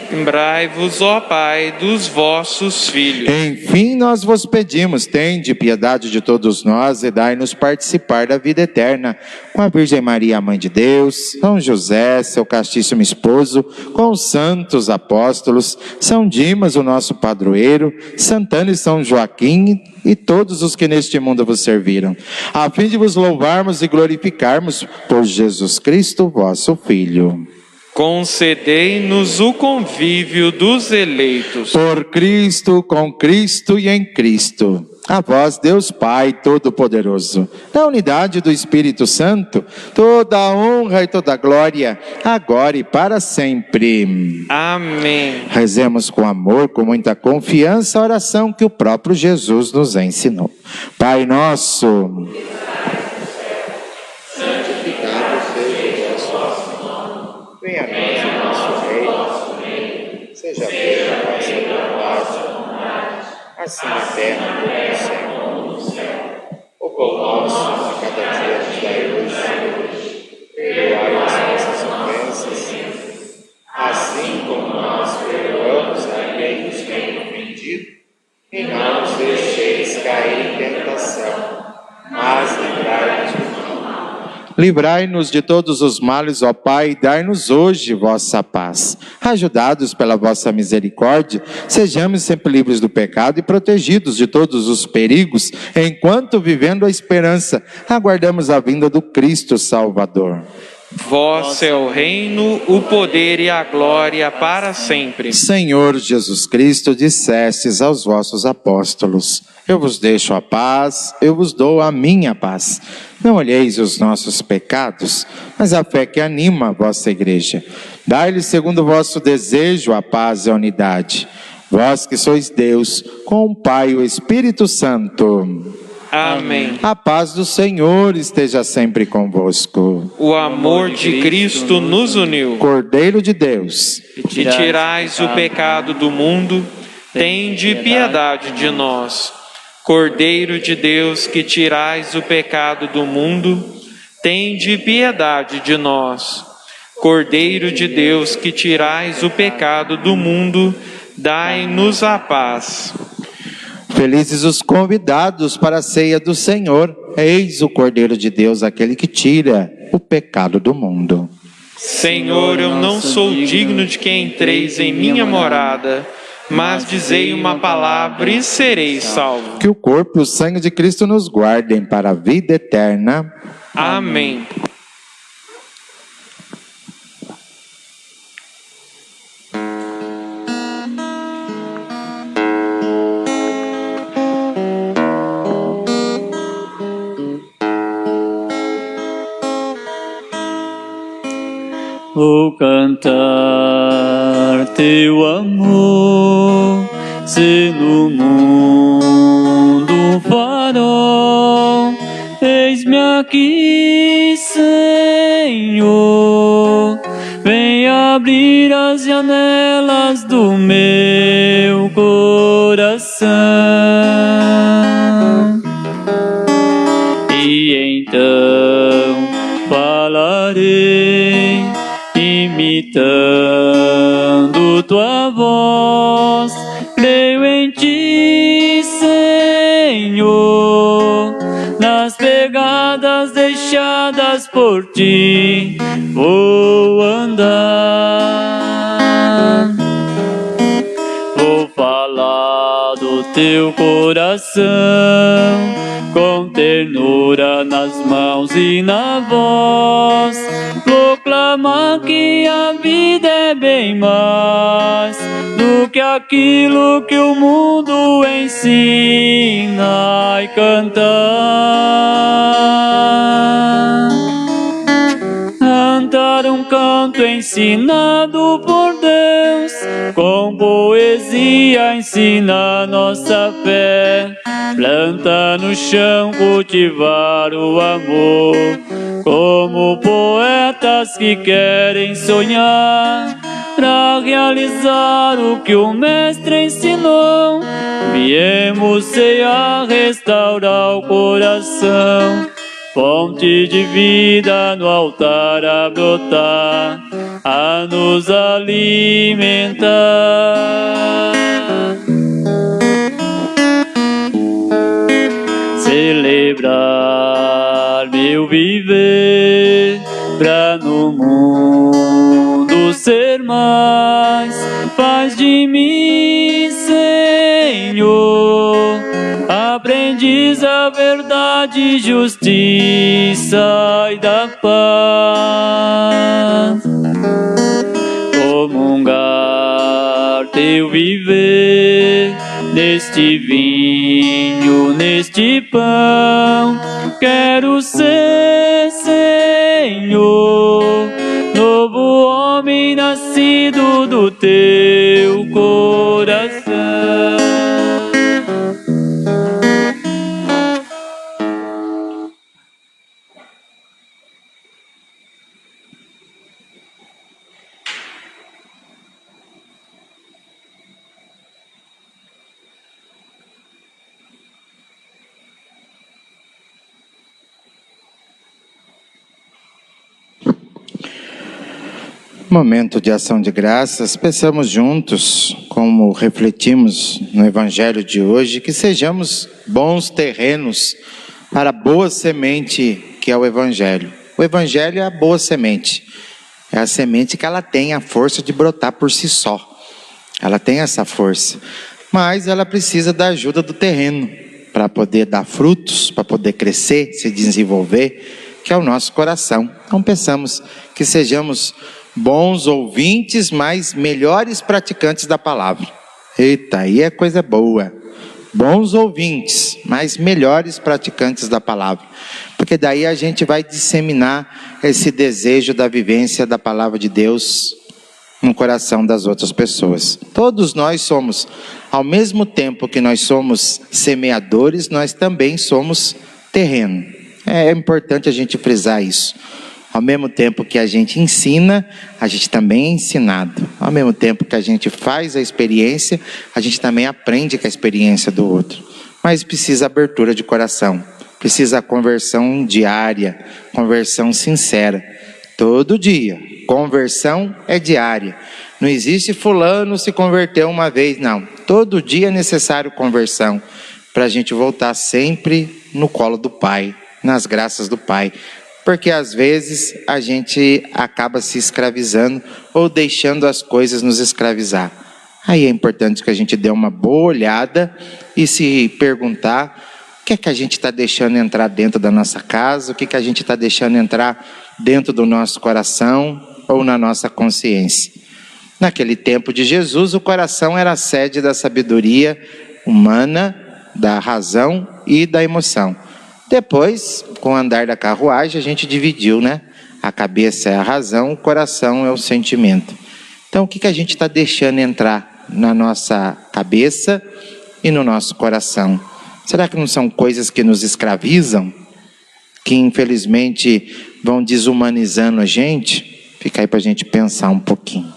Lembrai-vos, ó Pai, dos vossos filhos.
Enfim, nós vos pedimos, tende piedade de todos nós e dai-nos participar da vida eterna. Com a Virgem Maria, Mãe de Deus, São José, seu castíssimo esposo, com os santos apóstolos, São Dimas, o nosso padroeiro, Santana e São Joaquim e todos os que neste mundo vos serviram, a fim de vos louvarmos e glorificarmos por Jesus Cristo, vosso Filho.
Concedei-nos o convívio dos eleitos.
Por Cristo, com Cristo e em Cristo. A vós, Deus Pai Todo-Poderoso, na unidade do Espírito Santo, toda a honra e toda a glória, agora e para sempre.
Amém.
Rezemos com amor, com muita confiança, a oração que o próprio Jesus nos ensinou. Pai nosso, venha a nós o nosso reino, seja feita a vossa vontade, assim na terra como no céu. O pão nosso a cada dia nos dai hoje, perdoai as nossas ofensas, assim como nós perdoamos a quem nos tem ofendido, e não nos deixeis cair em tentação, mas livrai-nos do mal. Livrai-nos de todos os males, ó Pai, e dai-nos hoje vossa paz. Ajudados pela vossa misericórdia, sejamos sempre livres do pecado e protegidos de todos os perigos, enquanto, vivendo a esperança, aguardamos a vinda do Cristo Salvador.
Vosso é o reino, o poder e a glória para sempre.
Senhor Jesus Cristo, dissestes aos vossos apóstolos: eu vos deixo a paz, eu vos dou a minha paz. Não olheis os nossos pecados, mas a fé que anima a vossa igreja. Dai-lhes, segundo o vosso desejo, a paz e a unidade. Vós que sois Deus, com o Pai e o Espírito Santo.
Amém.
A paz do Senhor esteja sempre convosco.
O amor de Cristo nos uniu.
Cordeiro de Deus,
Que tirais o pecado do mundo, tende piedade de nós. Cordeiro de Deus, que tirais o pecado do mundo, tende piedade de nós. Cordeiro de Deus, que tirais o pecado do mundo, dai-nos a paz.
felizes os convidados para a ceia do Senhor. Eis o Cordeiro de Deus, aquele que tira o pecado do mundo.
Senhor, eu não sou digno de que entreis em minha morada, mas dizei uma palavra e serei salvo.
Que o corpo e o sangue de Cristo nos guardem para a vida eterna.
Amém.
Vou cantar teu amor, se no mundo farol. Eis-me aqui, Senhor, abrir as janelas do meu coração. E então falarei, imitando tua voz. Creio em ti, Senhor, nas pegadas deixadas por ti vou andar. Vou falar do teu coração, com ternura nas mãos e na voz. Proclamar que a vida é bem mais do que aquilo que o mundo ensina, e cantar um canto ensinado por Deus, com poesia ensina nossa fé. Planta no chão, cultivar o amor, como poetas que querem sonhar, pra realizar o que o Mestre ensinou. Viemos cear, restaurar o coração, fonte de vida no altar a brotar, a nos alimentar. Celebrar meu viver, pra no mundo ser mais. Faz de mim, Senhor, aprendiz da verdade, justiça e da paz. Comungar teu viver, neste vinho, neste pão. Quero ser, Senhor, novo homem nascido do teu coração.
Momento de ação de graças, peçamos juntos, como refletimos no Evangelho de hoje, que sejamos bons terrenos para a boa semente que é o Evangelho. O Evangelho é a boa semente, é a semente que ela tem a força de brotar por si só. Ela tem essa força, mas ela precisa da ajuda do terreno para poder dar frutos, para poder crescer, se desenvolver, que é o nosso coração. Então peçamos que sejamos bons ouvintes, mas melhores praticantes da palavra. Eita, aí é coisa boa. Bons ouvintes, mas melhores praticantes da palavra. Porque daí a gente vai disseminar esse desejo da vivência da palavra de Deus no coração das outras pessoas. Todos nós somos, ao mesmo tempo que nós somos semeadores, nós também somos terreno. É importante a gente frisar isso. Ao mesmo tempo que a gente ensina, a gente também é ensinado. Ao mesmo tempo que a gente faz a experiência, a gente também aprende com a experiência do outro. Mas precisa abertura de coração, precisa conversão diária, conversão sincera. Todo dia, conversão é diária. Não existe fulano se converteu uma vez, não. Todo dia é necessário conversão, para a gente voltar sempre no colo do Pai, nas graças do Pai. Porque às vezes a gente acaba se escravizando ou deixando as coisas nos escravizar. Aí é importante que a gente dê uma boa olhada e se perguntar o que é que a gente está deixando entrar dentro da nossa casa, o que é que a gente está deixando entrar dentro do nosso coração ou na nossa consciência. Naquele tempo de Jesus, o coração era a sede da sabedoria humana, da razão e da emoção. Depois, com o andar da carruagem, a gente dividiu, né? A cabeça é a razão, o coração é o sentimento. Então, o que a gente está deixando entrar na nossa cabeça e no nosso coração? Será que não são coisas que nos escravizam? Que, infelizmente, vão desumanizando a gente? Fica aí para a gente pensar um pouquinho.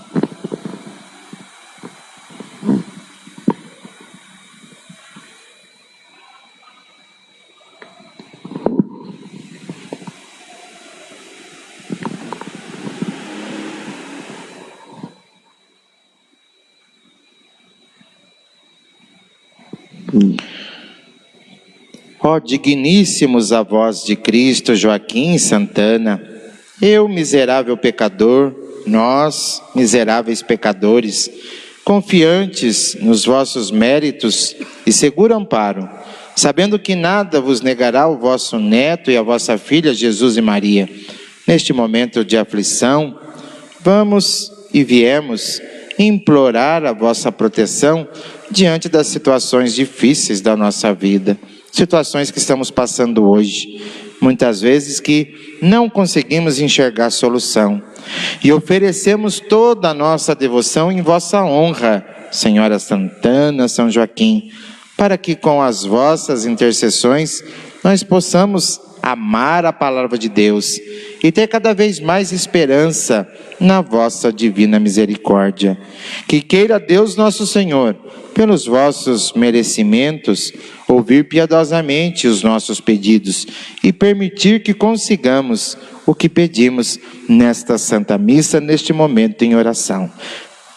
Ó digníssimos avós de Cristo, Joaquim e Santana, eu, miserável pecador, nós, miseráveis pecadores, confiantes nos vossos méritos e seguro amparo, sabendo que nada vos negará o vosso neto e a vossa filha, Jesus e Maria, neste momento de aflição, vamos e viemos implorar a vossa proteção diante das situações difíceis da nossa vida, situações que estamos passando hoje, muitas vezes que não conseguimos enxergar solução, e oferecemos toda a nossa devoção em vossa honra, Senhora Santana, São Joaquim, para que com as vossas intercessões nós possamos amar a palavra de Deus e ter cada vez mais esperança na vossa divina misericórdia. Que queira Deus nosso Senhor, pelos vossos merecimentos, ouvir piedosamente os nossos pedidos e permitir que consigamos o que pedimos nesta Santa Missa, neste momento em oração.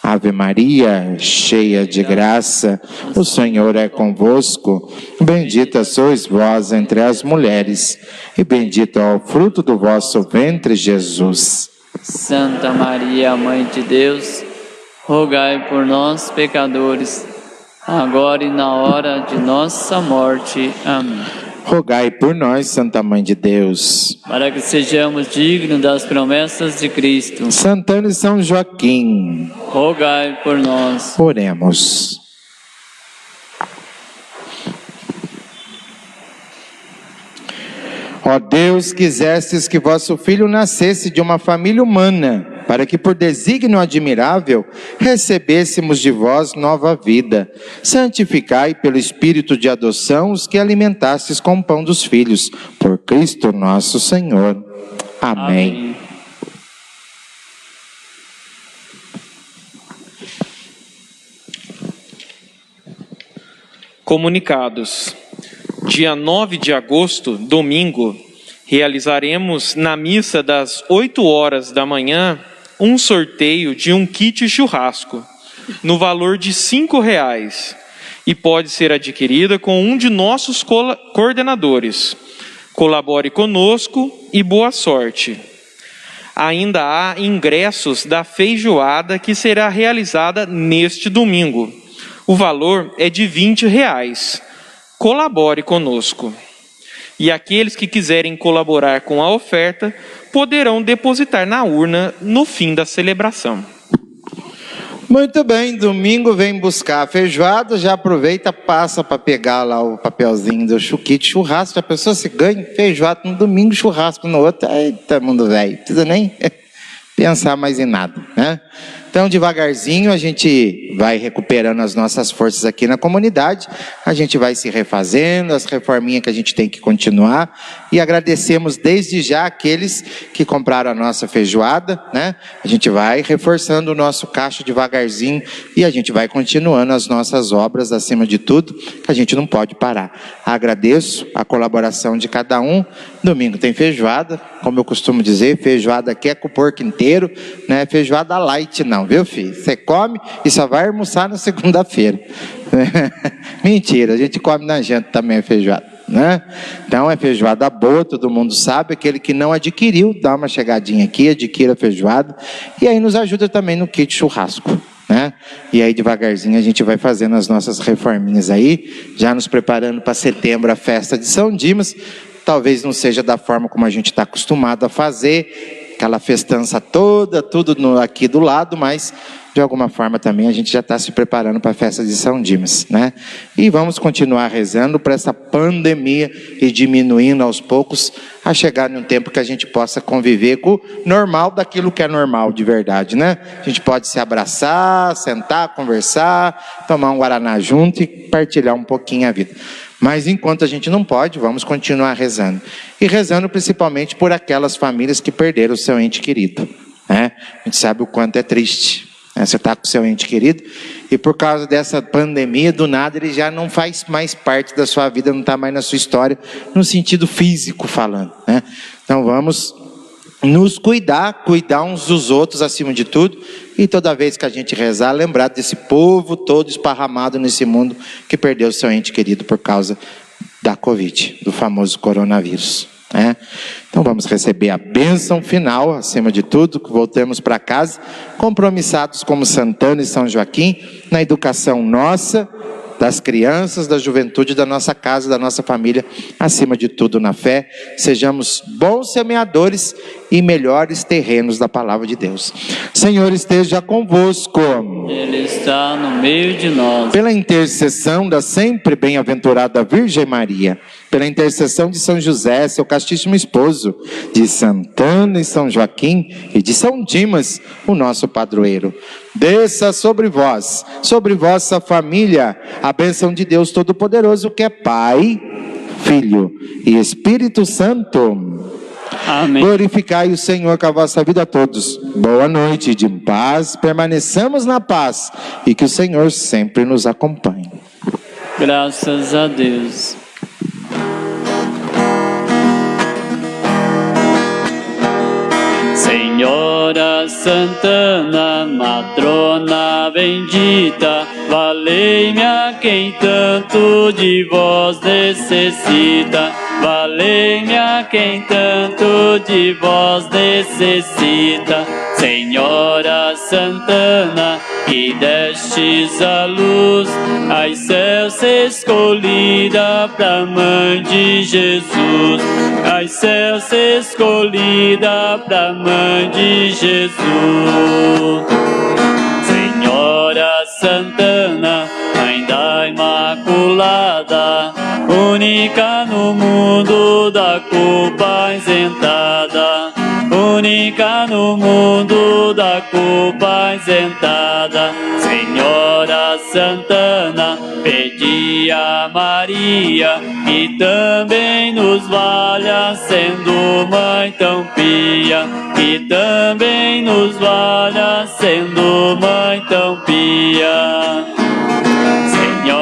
Ave Maria, cheia de graça, o Senhor é convosco. Bendita sois vós entre as mulheres, e bendito é o fruto do vosso ventre, Jesus.
Santa Maria, Mãe de Deus, rogai por nós, pecadores, agora e na hora de nossa morte. Amém.
Rogai por nós, Santa Mãe de Deus,
para que sejamos dignos das promessas de Cristo.
Santana e São Joaquim,
rogai por nós.
Oremos. Ó Deus, quisestes que vosso Filho nascesse de uma família humana, para que por desígnio admirável recebêssemos de vós nova vida. Santificai pelo Espírito de adoção os que alimentastes com o pão dos filhos. Por Cristo nosso Senhor. Amém.
Amém.
Comunicados. Dia 9 de agosto, domingo, realizaremos na missa das 8 horas da manhã um sorteio de um kit churrasco, no valor de R$5, e pode ser adquirida com um de nossos coordenadores. Colabore conosco e boa sorte. Ainda há ingressos da feijoada que será realizada neste domingo. O valor é de R$20. Colabore conosco. E aqueles que quiserem colaborar com a oferta poderão depositar na urna no fim da celebração.
Muito bem, domingo vem buscar a feijoada, já aproveita, passa para pegar lá o papelzinho do kit churrasco. A pessoa se ganha feijoada no domingo, churrasco no outro. Eita, mundo velho, precisa nem pensar mais em nada, né? Então, devagarzinho, a gente vai recuperando as nossas forças aqui na comunidade, a gente vai se refazendo, as reforminhas que a gente tem que continuar, e agradecemos desde já aqueles que compraram a nossa feijoada, né? A gente vai reforçando o nosso caixa devagarzinho, e a gente vai continuando as nossas obras, acima de tudo, que a gente não pode parar. Agradeço a colaboração de cada um. Domingo tem feijoada, como eu costumo dizer, feijoada aqui é com o porco inteiro, né? Feijoada light não, viu, filho? Você come e só vai almoçar na segunda-feira. Mentira, a gente come na janta também a feijoada, né? Então é feijoada boa, todo mundo sabe. Aquele que não adquiriu, dá uma chegadinha aqui, adquira a feijoada, e aí nos ajuda também no kit churrasco, né? E aí devagarzinho a gente vai fazendo as nossas reforminhas aí, já nos preparando para setembro, a festa de São Dimas. Talvez não seja da forma como a gente está acostumado a fazer, aquela festança toda, tudo aqui do lado, mas de alguma forma também a gente já está se preparando para a festa de São Dimas, né? E vamos continuar rezando para essa pandemia e diminuindo aos poucos, a chegar num tempo que a gente possa conviver com o normal daquilo que é normal de verdade, né? A gente pode se abraçar, sentar, conversar, tomar um guaraná junto e partilhar um pouquinho a vida. Mas enquanto a gente não pode, vamos continuar rezando. E rezando principalmente por aquelas famílias que perderam o seu ente querido, né? A gente sabe o quanto é triste, né? Você está com o seu ente querido e por causa dessa pandemia, do nada, ele já não faz mais parte da sua vida, não está mais na sua história, no sentido físico falando, né? Então vamos nos cuidar uns dos outros acima de tudo, e toda vez que a gente rezar, lembrar desse povo todo esparramado nesse mundo que perdeu seu ente querido por causa da Covid, do famoso coronavírus, né? Então vamos receber a bênção final, acima de tudo, que voltemos para casa, compromissados como Santana e São Joaquim, na educação nossa, das crianças, da juventude, da nossa casa, da nossa família, acima de tudo na fé, sejamos bons semeadores e melhores terrenos da palavra de Deus. Senhor esteja convosco.
Ele está no meio de nós.
Pela intercessão da sempre bem-aventurada Virgem Maria, pela intercessão de São José, seu castíssimo esposo, de Santana e São Joaquim e de São Dimas, o nosso padroeiro, desça sobre vós, sobre vossa família, a bênção de Deus Todo-Poderoso, que é Pai, Filho e Espírito Santo.
Amém.
Glorificai o Senhor com a vossa vida a todos. Boa noite, de paz, permaneçamos na paz e que o Senhor sempre nos acompanhe.
Graças a Deus. Senhora Santana, matrona bendita, valei-me a quem tanto de vós necessita. Valei-me a quem tanto de vós necessita. Senhora Santana, que destes a luz, ai céus escolhida pra mãe de Jesus. Ai céus escolhida pra mãe de Jesus. Senhora Santana, mãe da Imaculada, única no mundo da culpa isentada. Única no mundo da culpa isentada. Senhora Santana, pedi a Maria, que também nos valha, sendo mãe tão pia. Que também nos valha, sendo mãe tão pia.